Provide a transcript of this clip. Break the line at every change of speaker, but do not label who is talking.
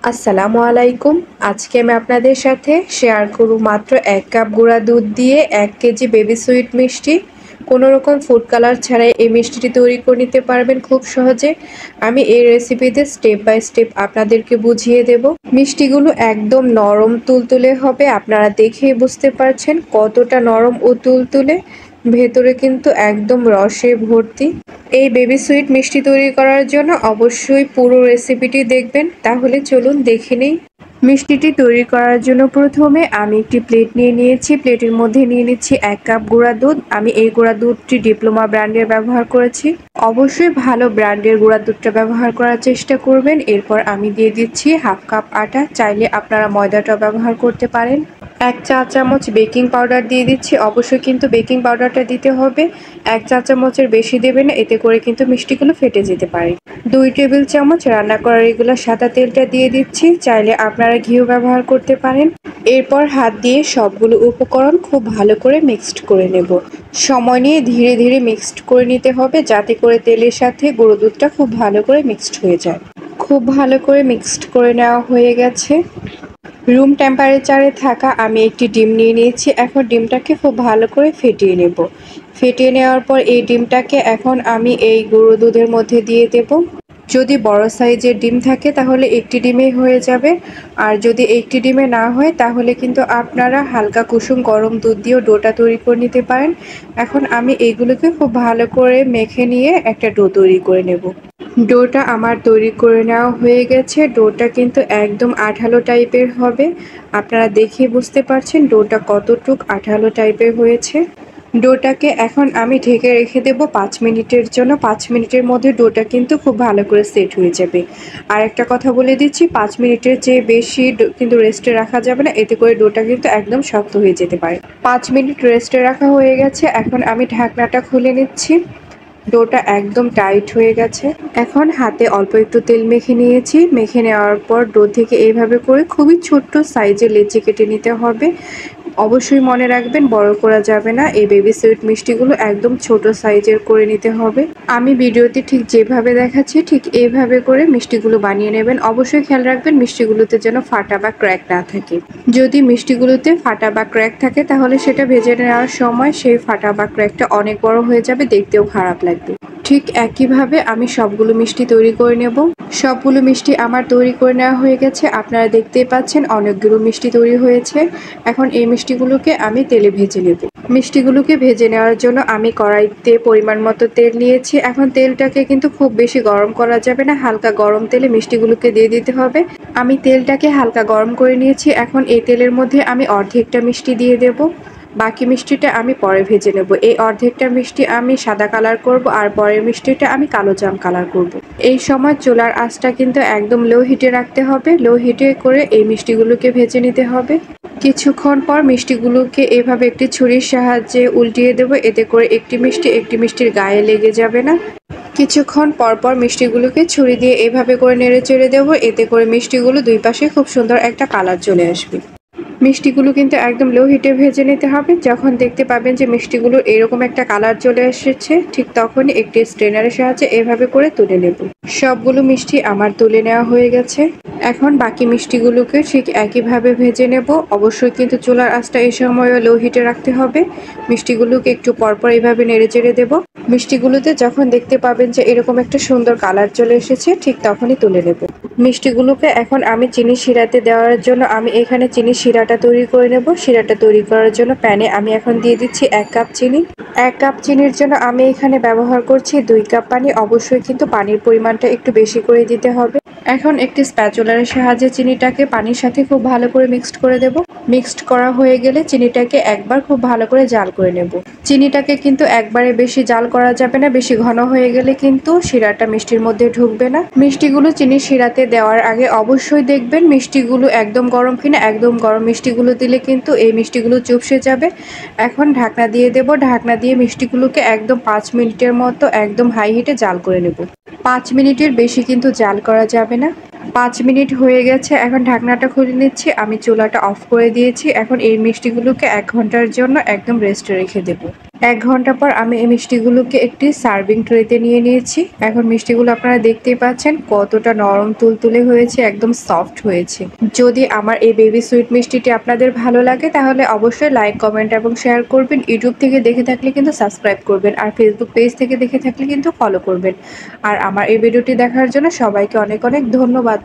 আসসালামু আলাইকুম। আজকে আমি আপনাদের সাথে শেয়ার করব মাত্র 1 কাপ গুঁড়া দুধ দিয়ে 1 কেজি বেবি সুইট মিষ্টি। কোনো রকম ফুড কালার ছাড়াই এই মিষ্টিটি তৈরি করে নিতে পারবেন খুব সহজে। আমি এই রেসিপিতে স্টেপ বাই স্টেপ আপনাদেরকে বুঝিয়ে দেব। মিষ্টিগুলো একদম নরম তুলতুলে হবে, আপনারা দেখেই বুঝতে পারছেন কতটা নরম ও তুলতুলে। ভেতরে কিন্তু একদম রসে ভর্তি। এই বেবি সুইট মিষ্টি তৈরি করার জন্য অবশ্যই পুরো রেসিপিটি দেখবেন। তাহলে চলুন দেখে নেই। মিষ্টিটি তৈরি করার জন্য প্রথমে আমি একটি প্লেট নিয়ে নিয়েছি। প্লেটের মধ্যে নিয়ে নিচ্ছি 1 কাপ গুঁড়া দুধ। আমি এই গুঁড়া দুধটি ডিপ্লোমা ব্র্যান্ডের ব্যবহার করেছি। অবশ্যই ভালো ব্র্যান্ডের গুঁড়া দুধটা ব্যবহার করার চেষ্টা করবেন। এরপর আমি দিয়ে দিচ্ছি 1/2 কাপ আটা, চাইলে আপনারা ময়দাটা ব্যবহার করতে পারেন। 1 চা চামচ বেকিং পাউডার দিয়ে দিচ্ছি। অবশ্যই কিন্তু বেকিং পাউডারটা দিতে হবে, 1 চা চামচের বেশি দেবেন না, এতে করে কিন্তু মিষ্টিগুলো ফেটে যেতে পারে। 2 টেবিল চামচ রান্না করা রেগুলার সাদা তেলটা দিয়ে দিচ্ছি, চাইলে আপনারা ঘিও ব্যবহার করতে পারেন। এরপর হাত দিয়ে সবগুলো উপকরণ খুব ভালো করে মিক্সড করে নেব। সময় নিয়ে ধীরে ধীরে মিক্সড করে নিতে হবে, যাতে করে তেলের সাথে গুঁড়ো দুধটা খুব ভালো করে মিক্সড হয়ে যায়। খুব ভালো করে মিক্সড করে নেওয়া হয়ে গেছে। রুম টেম্পারেচারে থাকা আমি একটি ডিম নিয়ে নিয়েছি। এখন ডিমটাকে খুব ভালো করে ফেটিয়ে নেব। ফেটিয়ে নেওয়ার পর এই ডিমটাকে এখন আমি এই গুঁড়ো দুধের মধ্যে দিয়ে দেব। যদি বড় সাইজের ডিম থাকে তাহলে একটি ডিমেই হয়ে যাবে, আর যদি একটি ডিমে না হয় তাহলে কিন্তু আপনারা হালকা কুসুম গরম দুধ দিয়েও ডোটা তৈরি করে নিতে পারেন। এখন আমি এইগুলোকে খুব ভালো করে মেখে নিয়ে একটা ডো তৈরি করে নেব। ডোটা আমার তৈরি করে নেওয়া হয়ে গেছে। ডোটা কিন্তু একদম আঠালো টাইপের হবে। আপনারা দেখেই বুঝতে পারছেন ডোটা কতটুক আঠালো টাইপের হয়েছে। ডোটাকে এখন আমি ঢেকে রেখে দেব 5 মিনিটের জন্য। 5 মিনিটের মধ্যে ডোটা কিন্তু খুব ভালো করে সেট হয়ে যাবে। আর একটা কথা বলে দিচ্ছি, 5 মিনিটের চেয়ে বেশি কিন্তু রেস্টে রাখা যাবে না, এতে করে ডোটা কিন্তু একদম শক্ত হয়ে যেতে পারে। 5 মিনিট রেস্টে রাখা হয়ে গেছে। এখন আমি ঢাকনাটা খুলে নিচ্ছি। ডোটা একদম টাইট হয়ে গেছে। এখন হাতে অল্প একটু তেল মেখে নিয়েছি। মেখে নেওয়ার পর ডো থেকে এইভাবে করে খুবই ছোট্ট সাইজের লেচি কেটে নিতে হবে। অবশ্যই মনে রাখবেন, বড় করা যাবে না। এই বেবি সুইট মিষ্টিগুলো একদম ছোট সাইজের করে নিতে হবে। আমি ভিডিওতে ঠিক যেভাবে দেখাচ্ছি ঠিক এইভাবে করে মিষ্টিগুলো বানিয়ে নেবেন। অবশ্যই খেয়াল রাখবেন মিষ্টিগুলোতে যেন ফাটা বা ক্র্যাক না থাকে। যদি মিষ্টিগুলোতে ফাটা বা ক্র্যাক থাকে তাহলে সেটা ভেজে নেওয়ার সময় সেই ফাটা বা ক্র্যাকটা অনেক বড় হয়ে যাবে, দেখতেও খারাপ লাগবে। ঠিক একইভাবে আমি সবগুলো মিষ্টি তৈরি করে নেব। সবগুলো মিষ্টি আমার তৈরি করে নেওয়া হয়ে গেছে। আপনারা দেখতেই পাচ্ছেন অনেকগুলো মিষ্টি তৈরি হয়েছে। এখন এই মিষ্টিগুলোকে আমি তেলে ভেজে নেব। মিষ্টিগুলোকে ভেজে নেওয়ার জন্য আমি কড়াইতে পরিমাণ মতো তেল নিয়েছি। এখন তেলটাকে কিন্তু খুব বেশি গরম করা যাবে না, হালকা গরম তেলে মিষ্টিগুলোকে দিয়ে দিতে হবে। আমি তেলটাকে হালকা গরম করে নিয়েছি। এখন এই তেলের মধ্যে আমি অর্ধেকটা মিষ্টি দিয়ে দেব, বাকি মিষ্টিটা আমি পরে ভেজে নেব। এই অর্ধেকটা মিষ্টি আমি সাদা কালার করব, আর পরের মিষ্টিটা আমি কালো জাম কালার করব। এই সময় চুলার আঁচটা কিন্তু একদম লো হিটে রাখতে হবে। লো হিটে করে এই মিষ্টিগুলোকে ভেজে নিতে হবে। কিছুক্ষণ পর মিষ্টিগুলোকে এভাবে একটি ছুরির সাহায্যে উল্টিয়ে দেব, এতে করে একটি মিষ্টির গায়ে লেগে যাবে না। কিছুক্ষণ পর পর মিষ্টিগুলোকে ছুরি দিয়ে এভাবে করে নেড়ে চেড়ে দেবো, এতে করে মিষ্টিগুলো দুই পাশে খুব সুন্দর একটা কালার চলে আসবে। মিষ্টিগুলো কিন্তু একদম লো হিটে ভেজে নিতে হবে। যখন দেখতে পাবেন যে মিষ্টিগুলোর এরকম একটা কালার চলে এসেছে, ঠিক তখনই একটি স্ট্রেনারের সাহায্যে এভাবে করে তুলে নেব। সবগুলো মিষ্টি আমার তুলে নেওয়া হয়ে গেছে। এখন বাকি মিষ্টিগুলোকে ঠিক একইভাবে ভেজে নেব। অবশ্যই কিন্তু চুলার আঁচটা এই সময়ও লো হিটে রাখতে হবে। মিষ্টিগুলোকে একটু পরপর এইভাবে নেড়ে চেড়ে দেব। মিষ্টিগুলোতে যখন দেখতে পাবেন যে এরকম একটা সুন্দর কালার চলে এসেছে, ঠিক তখনই তুলে নেব। মিষ্টিগুলোকে এখন আমি চিনি শিরাতে দেওয়ার জন্য আমি এখানে চিনি শিরাটা তৈরি করে নেব। শিরাটা তৈরি করার জন্য প্যানে আমি এখন দিয়ে দিচ্ছি 1 কাপ চিনি। 1 কাপ চিনির জন্য আমি এখানে ব্যবহার করছি 2 কাপ পানি। অবশ্যই কিন্তু পানির পরিমাণটা একটু বেশি করে দিতে হবে। এখন একটি স্প্যাচুলার সাহায্যে চিনিটাকে পানির সাথে খুব ভালো করে মিক্সড করে দেব। মিক্সড করা হয়ে গেলে চিনিটাকে একবার খুব ভালো করে জাল করে নেব। চিনিটাকে কিন্তু একবারে বেশি জাল করা যাবে না, বেশি ঘন হয়ে গেলে কিন্তু শিরাটা মিষ্টির মধ্যে ঢুকবে না। মিষ্টিগুলো চিনি শিরাতে দেওয়ার আগে অবশ্যই দেখবেন মিষ্টিগুলো একদম গরম কিনা। একদম গরম মিষ্টিগুলো দিলে কিন্তু এই মিষ্টিগুলো চুপসে যাবে। এখন ঢাকনা দিয়ে দেব। ঢাকনা দিয়ে মিষ্টিগুলোকে একদম 5 মিনিটের মতো একদম হাই হিটে জাল করে নেব। 5 মিনিটের বেশি কিন্তু জাল করা যাবে না। 5 মিনিট হয়ে গেছে। এখন ঢাকনাটা খুলে নিচ্ছি। আমি চুলাটা অফ করে দিয়েছি। এখন এই মিষ্টিগুলোকে 1 ঘন্টার জন্য একদম রেস্টে রেখে দেব। ১ ঘন্টা পর আমি এই মিষ্টিগুলোকে একটি সার্ভিং ট্রেতে নিয়ে নিয়েছি। এখন মিষ্টিগুলো আপনারা দেখতেই পাচ্ছেন কতটা নরম তুলতুলে হয়েছে, একদম সফট হয়েছে। যদি আমার এই বেবি সুইট মিষ্টিটি আপনাদের ভালো লাগে তাহলে অবশ্যই লাইক, কমেন্ট এবং শেয়ার করবেন। ইউটিউব থেকে দেখে থাকলে কিন্তু সাবস্ক্রাইব করবেন। আর ফেসবুক পেজ থেকে দেখে থাকলে কিন্তু ফলো করবেন। আর আমার এই ভিডিওটি দেখার জন্য সবাইকে অনেক অনেক ধন্যবাদ।